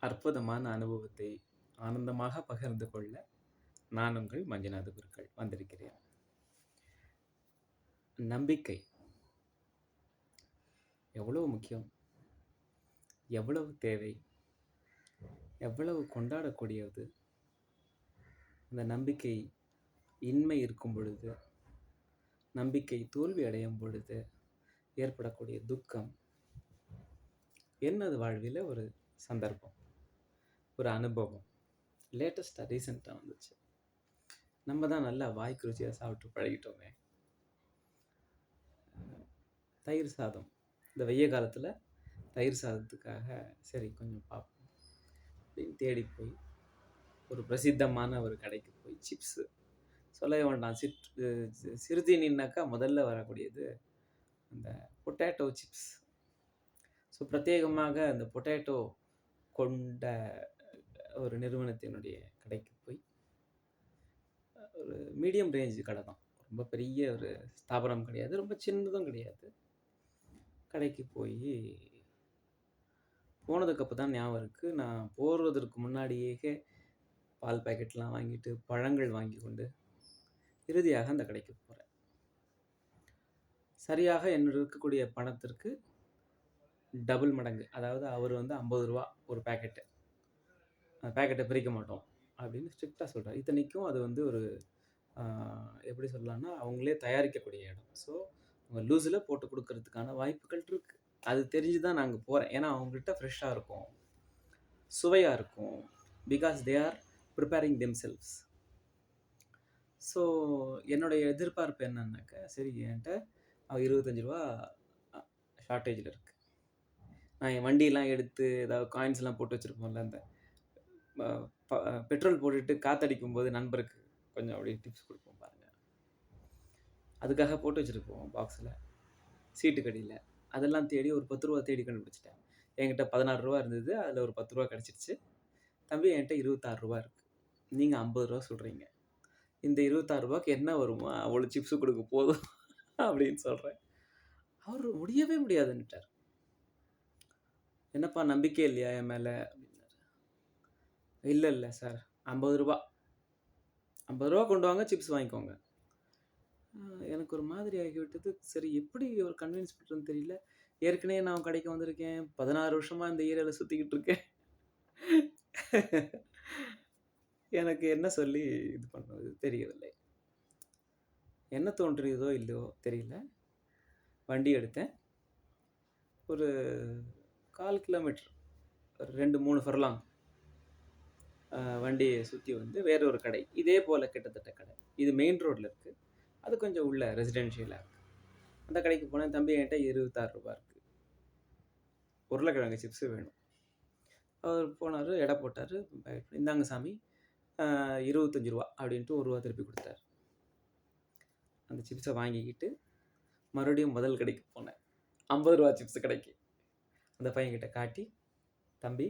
அற்புதமான அனுபவத்தை ஆனந்தமாக பகிர்ந்து கொள்ள நான் உங்கள் மஞ்சுநாத குருக்கள் வந்திருக்கிறேன். நம்பிக்கை எவ்வளவு முக்கியம், எவ்வளவு தேவை, எவ்வளவு கொண்டாடக்கூடியது. அந்த நம்பிக்கை இன்மை இருக்கும் பொழுது, நம்பிக்கை தோல்வி அடையும் பொழுது ஏற்படக்கூடிய துக்கம் என்னது வாழ்வில் ஒரு சந்தர்ப்பம், ஒரு அனுபவம். லேட்டஸ்டாக ரீசெண்டாக வந்துச்சு. நம்ம தான் நல்லா வாய்க்கு ருச்சியாக சாப்பிட்டு பழகிட்டோமே. தயிர் சாதம், இந்த வெய்ய காலத்தில் தயிர் சாதத்துக்காக சரி கொஞ்சம் பார்ப்போம் அப்படின்னு தேடி போய் ஒரு பிரசித்தமான ஒரு கடைக்கு போய் சிப்ஸு சொல்லவே வேண்டாம். சிறுதீனின்னாக்கா முதல்ல வரக்கூடியது அந்த பொட்டேட்டோ சிப்ஸ். ஸோ பிரத்யேகமாக அந்த பொட்டேட்டோ கொண்ட ஒரு நிறுவனத்தினுடைய கடைக்கு போய், ஒரு மீடியம் ரேஞ்சு கடை தான், ரொம்ப பெரிய ஒரு ஸ்தாபனம் கிடையாது, ரொம்ப சின்னதும் கிடையாது. கடைக்கு போய் போனதுக்கப்புறம் தான் ஞாபகம் இருக்குது, நான் போகிறதற்கு முன்னாடியே பால் பேக்கெட்லாம் வாங்கிட்டு பழங்கள் வாங்கி கொண்டு இறுதியாக அந்த கடைக்கு போகிறேன். சரியாக என்னோட இருக்கக்கூடிய பணத்திற்கு டபுள் மடங்கு, அதாவது அவர் வந்து 50 ரூபா ஒரு பேக்கெட்டு, அந்த பேக்கெட்டை பிரிக்க மாட்டோம் அப்படின்னு ஸ்ட்ரிக்டாக சொல்கிறார். இத்தனைக்கும் அது வந்து ஒரு எப்படி சொல்லலாம்னா அவங்களே தயாரிக்கக்கூடிய இடம். ஸோ அவங்க லூஸில் போட்டு கொடுக்கறதுக்கான வாய்ப்புகள் இருக்குது. அது தெரிஞ்சு தான் நாங்கள் போகிறேன். ஏன்னா அவங்ககிட்ட ஃப்ரெஷ்ஷாக இருக்கும், சுவையாக இருக்கும். Because they are preparing themselves. So என்னுடைய எதிர்பார்ப்பு என்னன்னாக்கா, சரி என்கிட்ட 25 ரூபா ஷார்ட்டேஜில் இருக்குது. நான் என் வண்டியெலாம் எடுத்து ஏதாவது காயின்ஸ்லாம் போட்டு வச்சுருப்போம்ல, அந்த பெட்ரோல் போட்டுட்டு காற்றடிக்கும் போது நண்பருக்கு கொஞ்சம் அப்படியே டிப்ஸ் கொடுப்போம் பாருங்கள், அதுக்காக போட்டு வச்சுருப்போம் பாக்ஸில் சீட்டுக்கடியில். அதெல்லாம் தேடி ஒரு 10 ரூபா தேடி கண்டுபிடிச்சிட்டேன். என்கிட்ட 16 ரூபா இருந்தது, அதில் ஒரு 10 ரூபா கிடச்சிருச்சு. தம்பி என்கிட்ட 26 ரூபா இருக்குது, நீங்கள் 50 ரூபா சொல்கிறீங்க, இந்த 26 ரூபாய்க்கு என்ன வருமா, அவ்வளோ சிப்ஸு கொடுக்க போதும் அப்படின்னு சொல்கிறேன். அவர் முடியவே முடியாதுன்னுட்டார். என்னப்பா நம்பிக்கை இல்லையா என் மேலே அப்படின்னாரு. இல்லை இல்லை சார், 50 ரூபா கொண்டு வாங்க, சிப்ஸ் வாங்கிக்கோங்க. எனக்கு ஒரு மாதிரி ஆகிவிட்டது. சரி எப்படி ஒரு கன்வின்ஸ் பண்ணுறதுன்னு தெரியல. ஏற்கனவே நான் கடைக்கு வந்திருக்கேன், 16 வருஷமாக இந்த ஏரியாவில் சுற்றிக்கிட்டு இருக்கேன். எனக்கு என்ன சொல்லி இது பண்ணுறது தெரியவில்லை. என்ன தோன்றியதோ இல்லையோ தெரியல, வண்டி எடுத்தேன். ஒரு 1/4 கிலோமீட்டர், 2-3 ஃபர்லாங் வண்டியை சுற்றி வந்து வேற ஒரு கடை, இதே போல் கிட்டத்தட்ட கடை. இது மெயின் ரோட்டில் இருக்குது, அது கொஞ்சம் உள்ள ரெசிடென்ஷியலாக இருக்குது. அந்த கடைக்கு போனேன். தம்பி என்கிட்ட 26 ரூபா இருக்குது, உருளைக்கிழங்கு சிப்ஸு வேணும். அவர் போனார், எடை போட்டார், இந்தாங்க சாமி 25 ரூபா அப்படின்ட்டு 1 ரூபா திருப்பி கொடுத்தாரு. அந்த சிப்ஸை வாங்கிக்கிட்டு மறுபடியும் முதல் கடைக்கு போனேன், 50 ரூபா சிப்ஸு கடைக்கு. அந்த பையன்கிட்ட காட்டி, தம்பி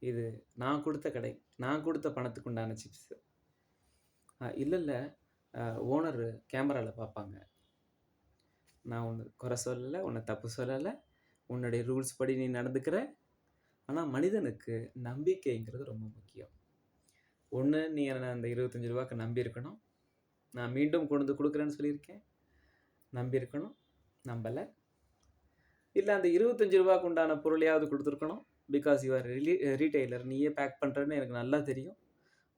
இது நான் கொடுத்த கடை, நான் கொடுத்த பணத்துக்கு உண்டான சிப்ஸு. இல்லை இல்லை, ஓனர் கேமராவில் பார்ப்பாங்க, நான் ஒன்று குறை சொல்லலை, உன்னை தப்பு சொல்லலை, உன்னுடைய ரூல்ஸ் படி நீ நடந்துக்கிற. ஆனால் மனிதனுக்கு நம்பிக்கைங்கிறது ரொம்ப முக்கியம். ஒன்று, நீ என்னை அந்த 25 ரூபாய்க்கு நம்பியிருக்கணும், நான் மீண்டும் கொண்டு வந்து கொடுக்குறேன்னு சொல்லியிருக்கேன், நம்பியிருக்கணும். நம்பலை. இல்லை அந்த 25 ரூபாய்க்கு உண்டான பொருளையாவது கொடுத்துருக்கணும். பிகாஸ் யூஆர் ரீட்டெய்லர், நீயே பேக் பண்ணுறேன்னு எனக்கு நல்லா தெரியும்.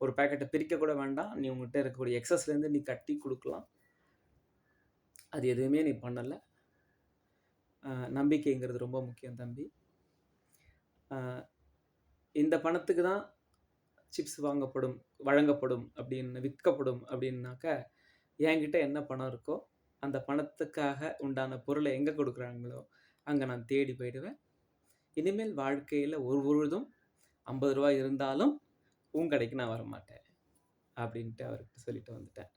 ஒரு பேக்கெட்டை பிரிக்க கூட வேண்டாம், நீ உங்கள்கிட்ட இருக்கக்கூடிய எக்ஸஸ்லேருந்து நீ கட்டி கொடுக்கலாம். அது எதுவுமே நீ பண்ணலை. நம்பிக்கைங்கிறது ரொம்ப முக்கியம் தம்பி. இந்த பணத்துக்கு தான் சிப்ஸ் வழங்கப்படும் அப்படின்னு, விற்கப்படும் அப்படின்னாக்கா, என்கிட்ட என்ன பணம் இருக்கோ அந்த பணத்துக்காக உண்டான பொருளை எங்கே கொடுக்குறாங்களோ அங்கே நான் தேடி போயிடுவேன். இனிமேல் வாழ்க்கையில் ஒரு பொழுதும் 50 ரூபா இருந்தாலும் உன் கடைக்கு நான் வரமாட்டேன் அப்படின்ட்டு அவர்கிட்ட சொல்லிட்டு வந்துட்டேன்.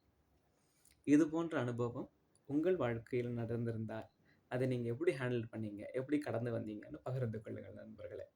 இது போன்ற அனுபவம் உங்கள் வாழ்க்கையில் நடந்திருந்தால் அதை நீங்கள் எப்படி ஹேண்டில் பண்ணீங்க, எப்படி கடந்து வந்தீங்கன்னு பகிர்ந்து கொள்ளுங்கள் நண்பர்களே.